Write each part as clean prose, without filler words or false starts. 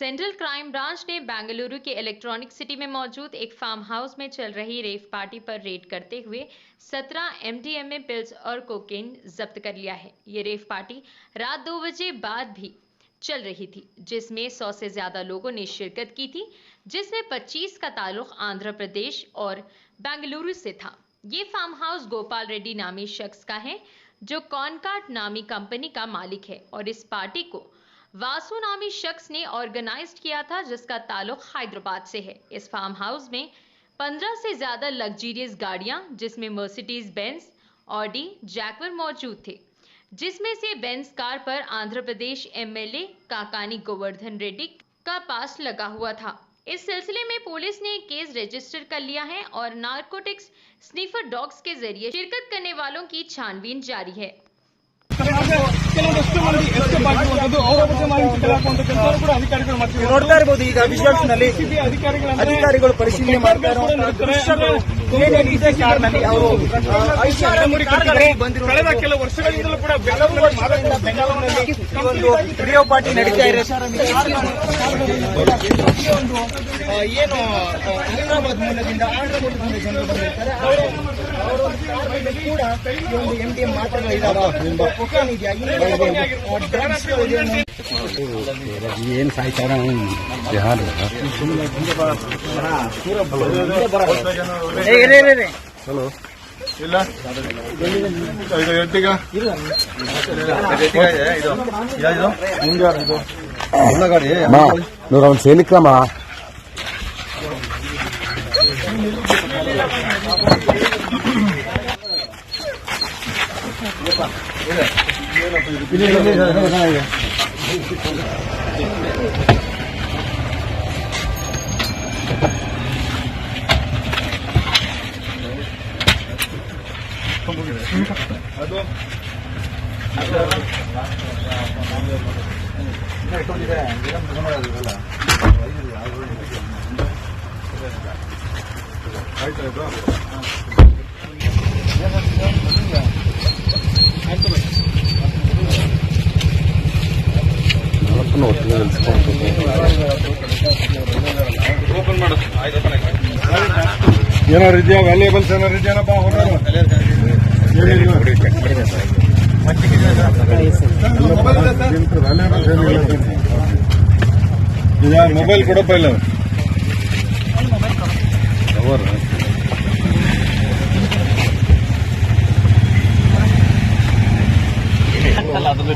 Central crime branch ने बेंगलुरु के electronic city में मौजूद एक फार्म हाउस में चल रही रेव पार्टी पर रेड करते हुए 17 MDMA पिल्स और कोकेन जब्त कर लिया है। ये रेव पार्टी रात 2 बजे बाद भी चल रही थी, जिसमें 100 से ज्यादा लोगों ने शिरकत की थी, जिसमें 25 का ताल्लुक आंध्र प्रदेश और बेंगलुरु से था। ये फार्म हाउस गोपाल रेड्डी नामी शख्स का है, जो कॉनकार्ट नामी कंपनी का मालिक है, और इस पार्टी को वासु नामी शख्स ने ऑर्गेनाइज किया था, जिसका ताल्लुक हैदराबाद से है। इस फार्म हाउस में 15 से ज्यादा लग्जरियस गाड़ियां, जिसमें मर्सिडीज बेंज, ऑडी, जैगवार मौजूद थे, जिसमें से बेंज कार पर आंध्र प्रदेश MLA काकानी गोवर्धन रेड्डी का पास लगा हुआ था। इस सिलसिले में पुलिस ने केस रजिस्टर कर लिया है और नारकोटिक्स स्नीफर डॉग्स के जरिए शिरकत करने वालों की छानबीन जारी है। ನೋಡ್ತಾ ಇರಬಹುದು, ಈಗ ವಿಜುವಲ್ಸ್ ನಲ್ಲಿ ಅಧಿಕಾರಿಗಳು ಪರಿಶೀಲನೆ ಮಾಡ್ತಾ ಏನೇನಿದೆ ಕಾರ್ನಲ್ಲಿ ಅವರು ಕಳೆದ ಕೆಲವು ವರ್ಷಗಳಿಂದಲೂ ಕೂಡ ಬೆಂಗಳೂರಿನಲ್ಲಿ ಒಂದು ವಿಡಿಯೋ ಪಾರ್ಟಿ ನಡೀತಾ ಇದೆ. ಏನು ಹೈದರಾಬಾದ್ ಮೂಲದಿಂದ ಆಂಧ್ರಪ್ರದೇಶದಿಂದ ಜನರು ಬಂದಿರ್ತಾರೆ, ಅವರು ಕೂಡ ಈ ಒಂದು MDMA ಮಾತ್ರೆಗಳಿದ್ದಾವೆ, ಕೊಕೇನ್ ಇದೆಯಾ, ಡ್ರಗ್ಸ್ ಏನು ಸಾಯ್ತಾರ ಬಿಹಾರ ಹಲೋ ಇಲ್ಲ ಎರ್ಟಿಗ నువ్వు అవును సేలిక్రమా ಒಟ್ಟಿಗೆ ಏನಾರು ಇದೆಯಾ, ವ್ಯಾಲ್ಯೂಬಲ್ಸ್ ಏನಾರು ಇದೆಯೇನಪ್ಪ? ಮೊಬೈಲ್ ಕೊಡಪ್ಪ ಇಲ್ಲ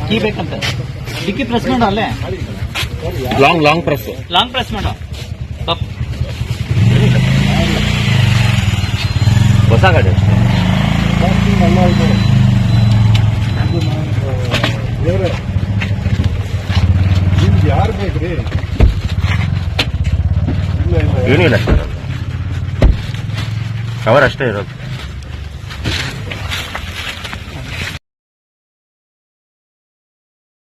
ಕೀ ಬೇಕಂತ ಡಿಕ್ಕಿ ಪ್ರೆಸ್ ಮಾಡ, ಅಲ್ಲೇ ಲಾಂಗ್ ಪ್ರೆಸ್ ಮಾಡ. ಹೊಸ ಗಾಡಿ ಯಾರು ಬೇಕ್ರಿ? ಏನಿಲ್ಲ ಸರ್, ಅವರಷ್ಟೇ ಇರೋದು.